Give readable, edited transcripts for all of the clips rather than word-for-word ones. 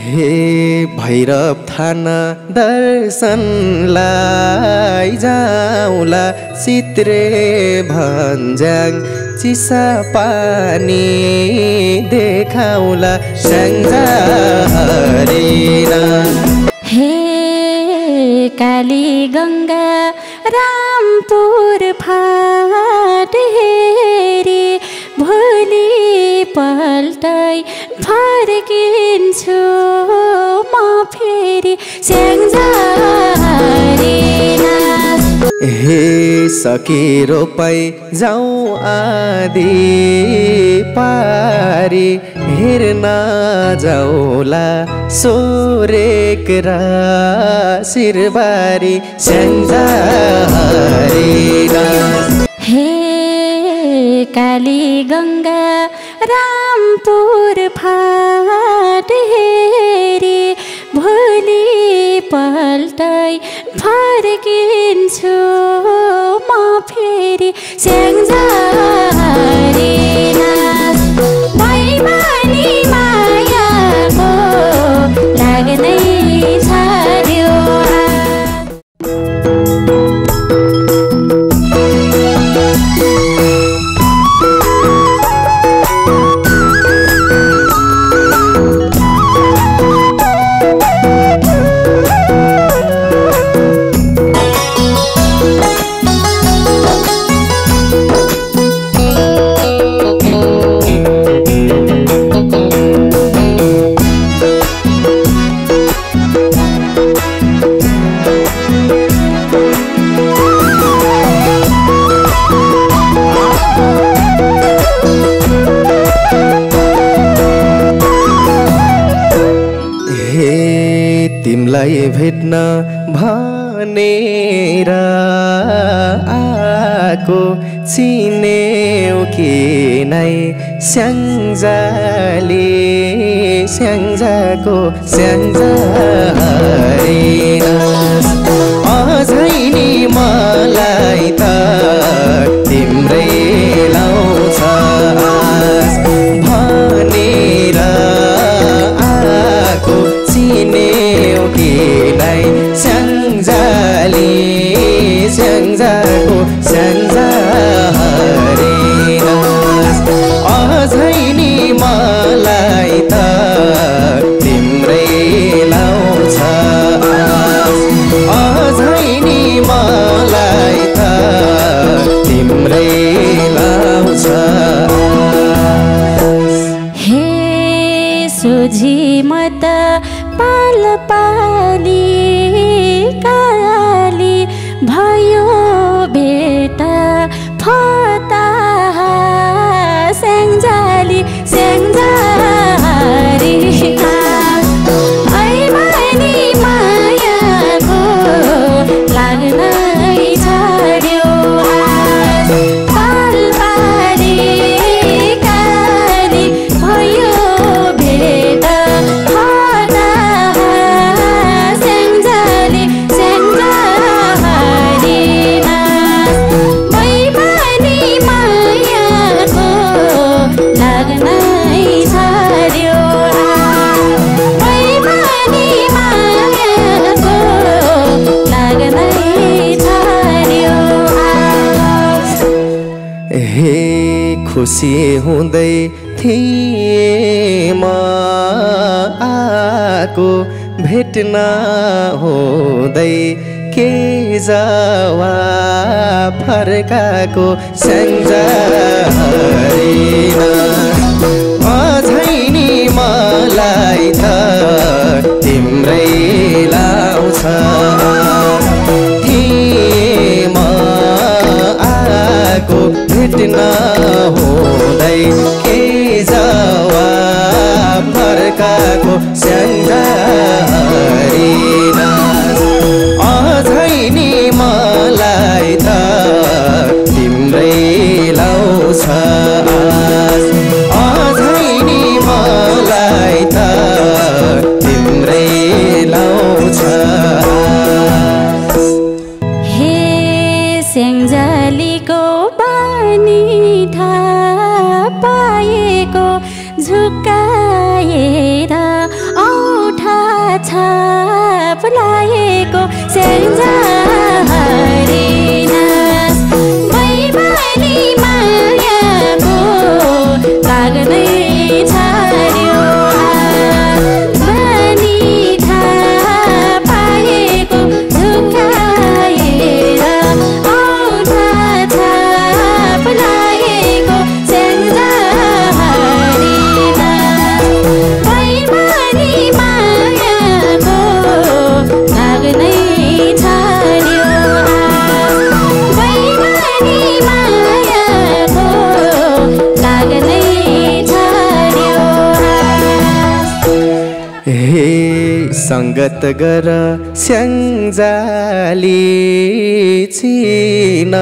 हे भैरव थान दर्शनलाई जाउँला चित्रे भन्ज्याङ चिसा पानी देखाउला स्याङ्जारीमा हे काली गङ्गा रामपुर फाट हेरी भोलि पल्टै फर्किन्छु म फेरि स्याङ्जारीमा हे सकिरो पाइ जाउँ आदि पारी हेर्न जाउला सोरेक र शिरबारी स्याङ्जारीमा हे काली गङ्गा रामपुर फाट हेरी भोलि पल्टै फर्किन्छु म फेरि स्याङ्जारीमा बैमानी मायाको लाग्नै छाड्यो तिमलाई भेट्न भनेर आको चिन्यौ कि नै स्याङ्जाली स्याङ्जाको स्याङ्जारीमा अझै नि मलाई त तिम्रै लाउँछ भनेर आको चिन्यौ कि नै स्याङ्जाली स्याङ्जाको स्याङ्जारीमा अझै नि मलाई त तिम्रै लाउँछ अझै नि मलाई त तिम्रै लाउँछ हे सोझी म त पाल पाली काली भयो बेटा फता स्याङ्जाली स्याङ्जारीमा ऐमानी मायाको लाग्नै छाड्यो पाल पाली काली भयो बेटा फता स्याङ्जाली स्याङ्जारीमा बैमानी मायाको लाग्नै छाड्यो बैमानी मायाको लाग्नै छाड्यो हे खुसी हुँदै थिएँ म आको भेट्न हुँदै के जवाब फर्काको स्याङ्जारीमा अझै नि मलाई त तिम्रै लाउँछ थिएँ म आको भेट्न हुँदै के जवाब फर्काको स्याङ्जारीमा अझै नि मलाई त तिम्रै लाउँछ अझै नि मलाई त तिम्रै लाउँछ हे स्याङ्जालीको बानी थाहा पाएको झुक्काएर छाप लागेको स्याङ्जारिनास बैमानी मायाको दाग नै छाड्यो भनी थाहा पाएको झुकाएर औँठा छाप लागेको स्याङ्जारिनास बैमानी मायाको दाग नै छाड्यो बैमानी मायाको दाग नै छाड्यो हे संगत गर स्याङ्जाली चिन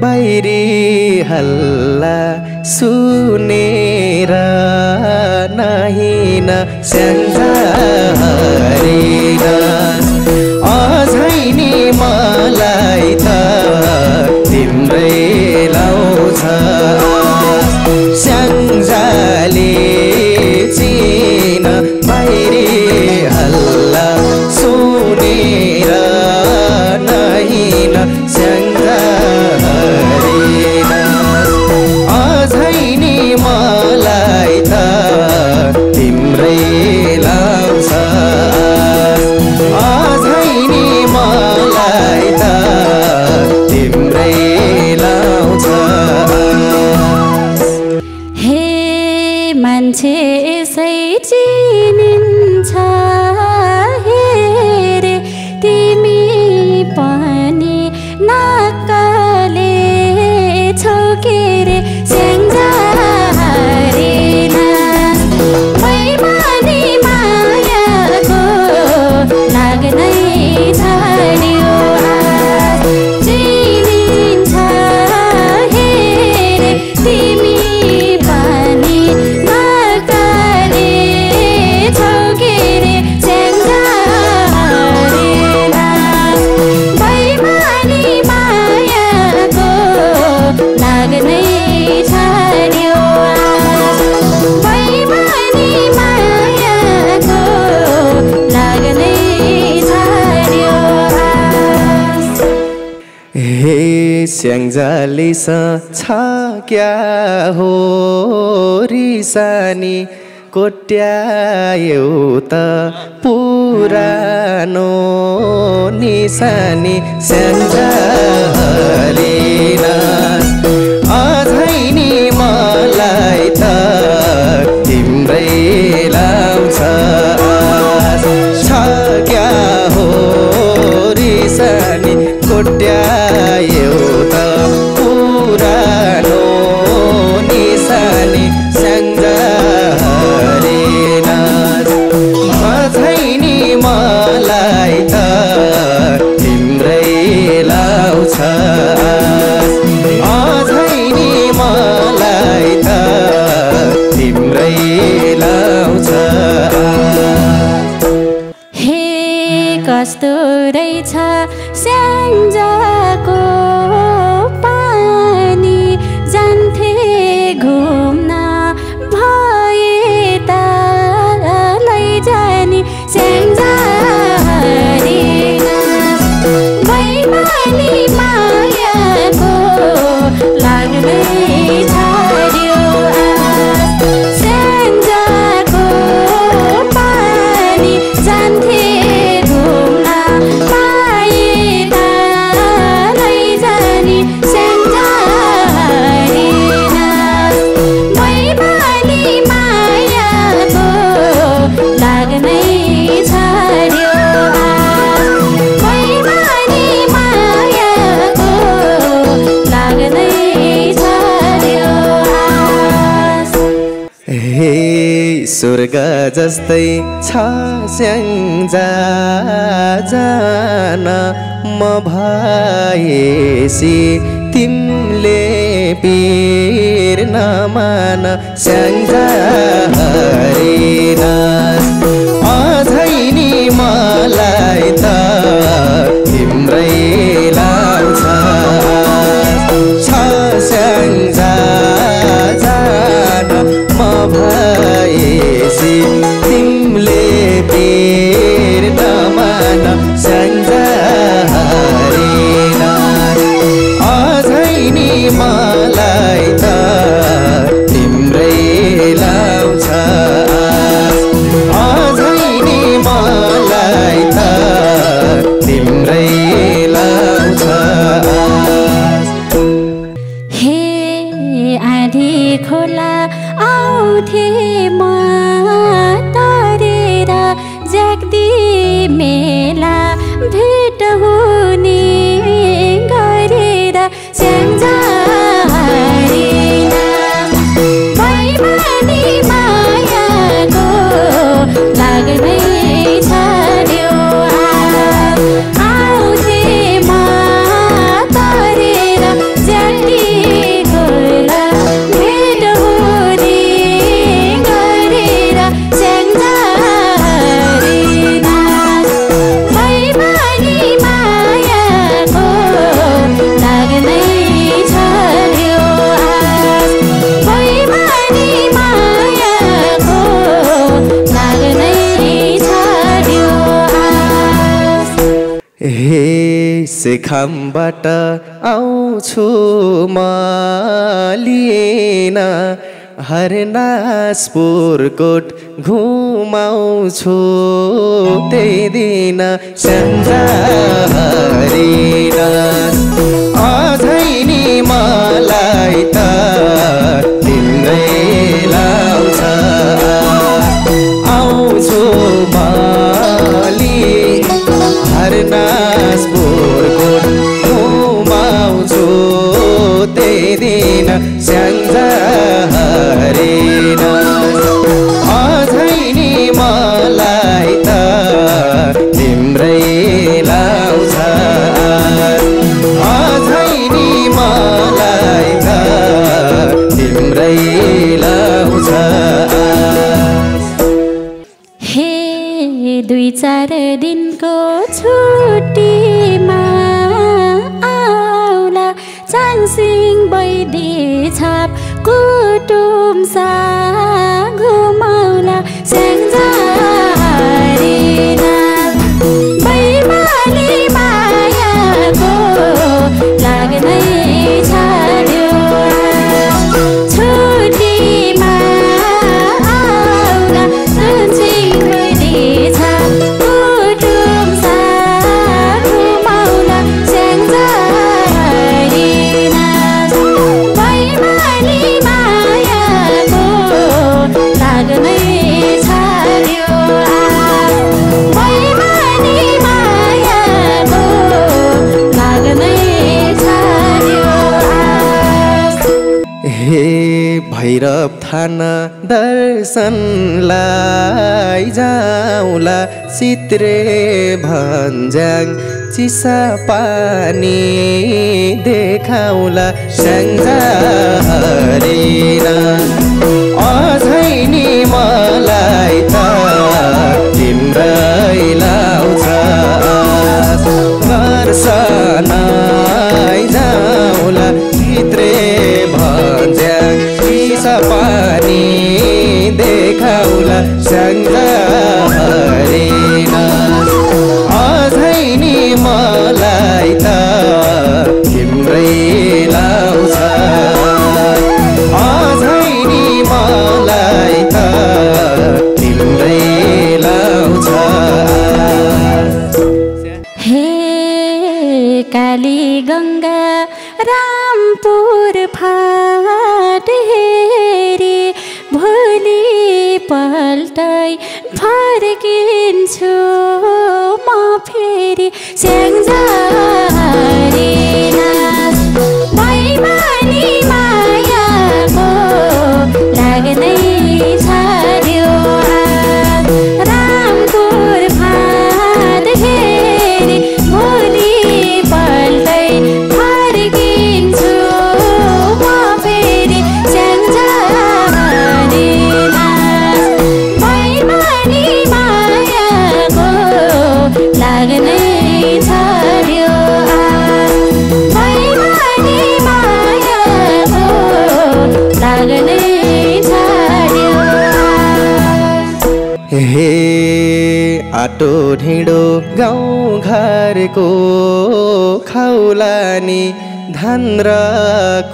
बाहिरी हल्ला सुनेर नहिन स्याङ्जारिनास अझै नि मलाई त तिम्रै लाउँछ स्याङ्जाली चिन बाहिरी हल्ला सुनेर नहिन स्याङ्जारिनास अझै नि मलाई त तिम्रै लाउँछ अझै नि मलाई त तिम्रै लाउँछ हे मान्छे यसै चिनिन्छ हेरे तिमी पनि नक्कले छौ के रे स्याङ्जारिनास बैमानी मायाको दाग नै छाड्यो चिनिन्छ हेरे तिमी पनि नक्कले छौ के रे स्याङ्जारिनास बैमानी मायाको दाग नै छाड्यो बैमानी मायाको दाग नै छाड्यो हे स्याङ्जाली क्या हो रिसानी कोट्यायो त पुरानो निशानी स्याङ्जालिनास अझै नि मलाई त तिम्रै लाउँछ छ क्या हो रिसानी कोट्यायो त पुरानो निशानी स्याङ्जारिनास अझै नि मलाई त तिम्रै लाउँछ अझै नि मलाई त तिम्रै लाउँछ हे कस्तो रहेछ स्याङ्जाको पानी जान्थे घुम्न भए त लैजानी स्याङ्जारिनास बैमानी मायाको लाग नै छाड्यो स्याङ्जाको पानी जान्थे घुम्न पाए त लैजानी स्याङ्जारिनास बैमानी मायाको दाग नै छाड्यो बैमानी मायाको दाग नै छाड्यो हे स्वर्ग जस्तै छ स्याङ्जा जान म भएसी तिमीले पीर नमान स्याङ्जारिनास अझै नि मलाई त तिम्रै लाउँछ छ स्याङ्जा जान म भएसी तिमीले छाड्यो आउँथे म तरेर ज्याठी गोला भेट हुने गरेर स्याङ्जारी नाच बैमानी मायाको लाग्नै छाड्यो आस बैमानी मायाको लाग्नै छाड्यो आस हे सेखामबाट आउँछु म लिएन हरनासपुरकोट घुमाउँछु त्यही दिन स्याङ्जारी नाच अझै नि मलाई त तिम्रै लाउँछ आउँछु माली हरनासपुरकोट घुमाउँछु त्यही दिन स्याङ्जारी नाच अझै नि मलाई त तिम्रै लाउँछ अझै नि मलाई त तिम्रै लाउँछ हे 2-4 दिनको छुट्टीमा आउला चाङसिङ बैदी छाप कुटुम सा घुमाउला स्याङ्जारी नाच बैमानी मायाको लाग्नै छाड्यो छुट्टीमा आउला चाङसिङ बैदी छाप कुटुम सा घुमाउला स्याङ्जारी नाच बैमानी मायाको लाग्नै छाड्यो बैमानी मायाको लाग्नै छाड्यो हे भैरव थान दर्शनलाई जाउँला चित्रे भन्ज्याङ चिसा पानी देखाउला स्याङ्जारी नाच अझै नि मलाई त तिम्रै लाउँछ दर्शनाइ जाउँला चित्रे भन्ज्याङ चिसा पानी देखाउला स्याङ्जारी नाच अझै नि मलाई त तिम्रै लाउँछ अझै नि मलाई त तिम्रै लाउँछ हे काली गङ्गा रामपुर फाट हेरी भोलि पल्टै फर्किन्छु म फेरि स्याङ्जारी नाच बैमानी मायाको लाग्नै छाड्यो रामपुर फाट हेरी भोलि पल्टै फर्किन्छु म फेरि स्याङ्जारी नाच बैमानी मायाको लाग्नै छाड्यो बैमानी मायाको लाग्नै छाड्यो हे आटो ढिँडो गाउँ घरको खाउला नि धान र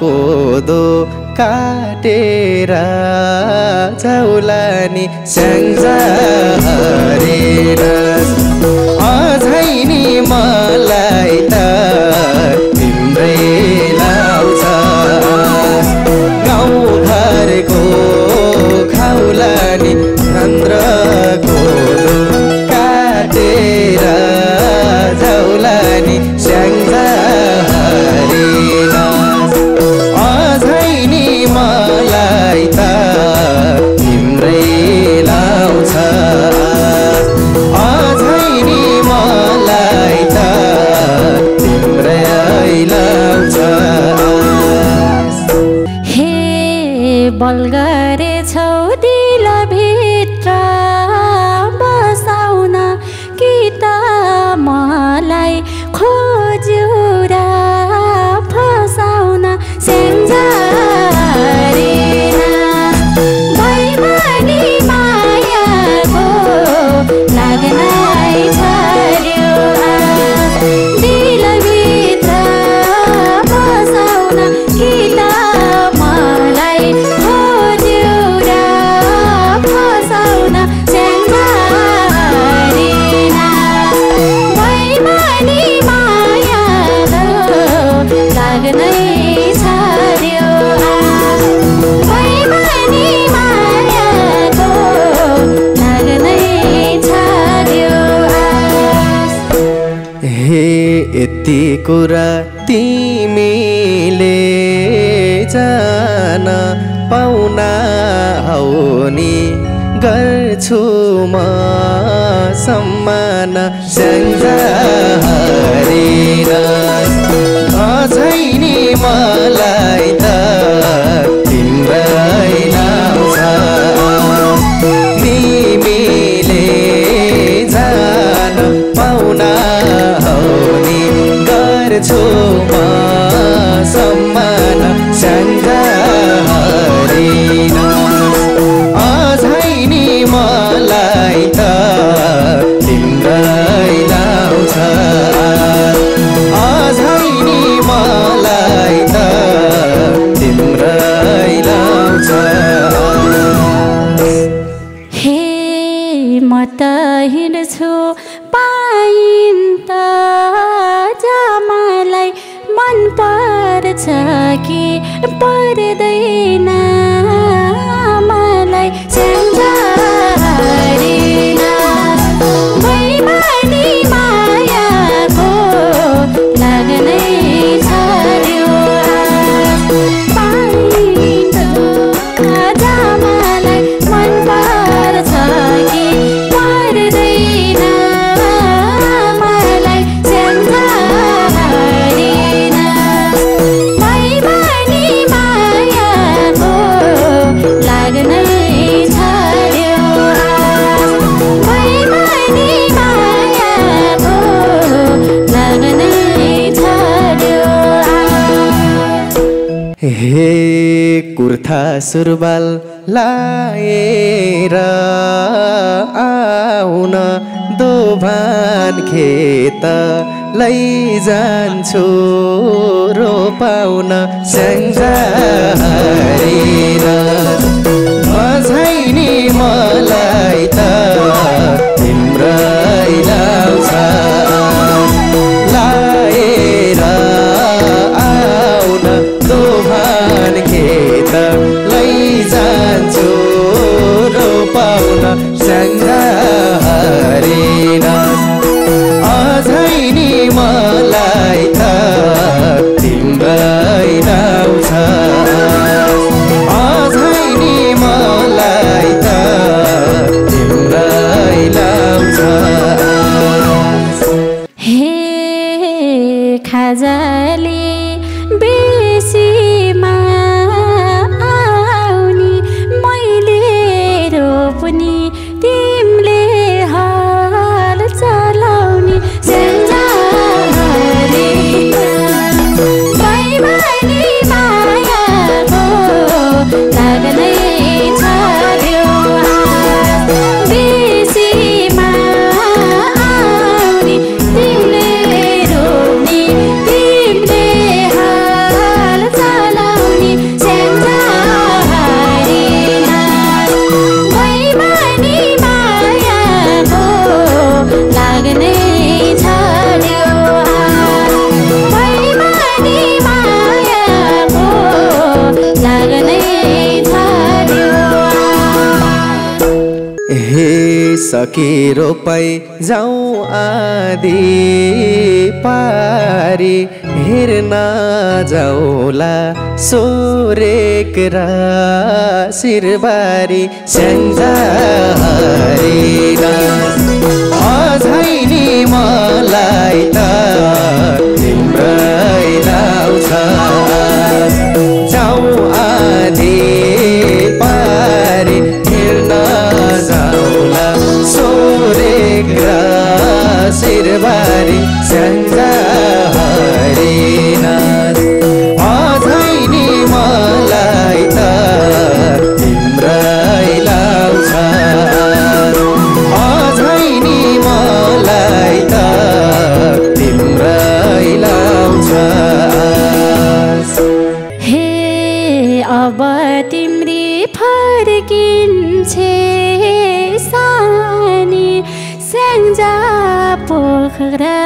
कोदो काटेर जाउला नि स्याङ्जारी नाच अझै नि मलाई त तिम्रै लाउँछ गाउँ घरको खाउला नि धान र कोदो काटेर जाउला नि स्याङ्जारी नाच अझै नि मलाई त तिम्रै लाउँछ ती कुरा तिमीले जान पाउना हौ नि गर्छु म सम्मान सन्जा हरिन अझै नि मलाई त तिम्रै लाउँछ तिमीले जान पाउना हौ नि गर्छु म सम्मान सन्जा हरिन अझै नि मलाई त तिम्रै लाउँछ अझै नि मलाई त तिम्रै लाउँछ हे म त हिँड्छु पाइन त मलाई मन पर्छ कि पर्दैन मलाई सन्जा हरिन बैमानी मायाको लाग्नै छाड्यो पाइन त मलाई मन पर्छ कि पर्दैन मलाई सन्जा हरिन बैमानी मायाको लाग्नै छाड्यो बैमानी मायाको लाग्नै छाड्यो हे कुर्था सुरुवाल लाएर आउन दोभान खेत लैजान्छु रोपाउन सन्जा हरिन अझै नि मलाई त तिम्रै लाउँछ लाएर आउन दोभान खेत लैजान्छु रोपाउन सन्जा हरिन अझै नि मलाई त तिम्रै लाउँछ अझै नि मलाई त तिम्रै लाउँछ हे खाजाले बेसीमा आउनी मैले रोप्नी तिमीले हाल चलाउनी सन्जा हरिन बैमानी मायाको लाग्नै छाड्यो बेसीमा आउनी तिमीले रोप्नी तिमीले हाल चलाउनी सन्जा हरिन बैमानी मायाको लाग्नै छाड्यो बैमानी मायाको लाग्नै छाड्यो हे सकी रोपाई जाउँ आधी पारी हेर्न जाउला सोरेक र शिरबारी सन्जा हरिन अझै नि मलाई त तिम्रै लाउँछ जाउँ आधी पारी हेर्न जाउला सोरेक र शिरबारी सन्जा हरिन अझै नि मलाई त तिम्रै लाउँछ अझै नि मलाई त तिम्रै लाउँछ हे अब तिम्री फर्किन्छे सानी स्याङ्जा पोखरा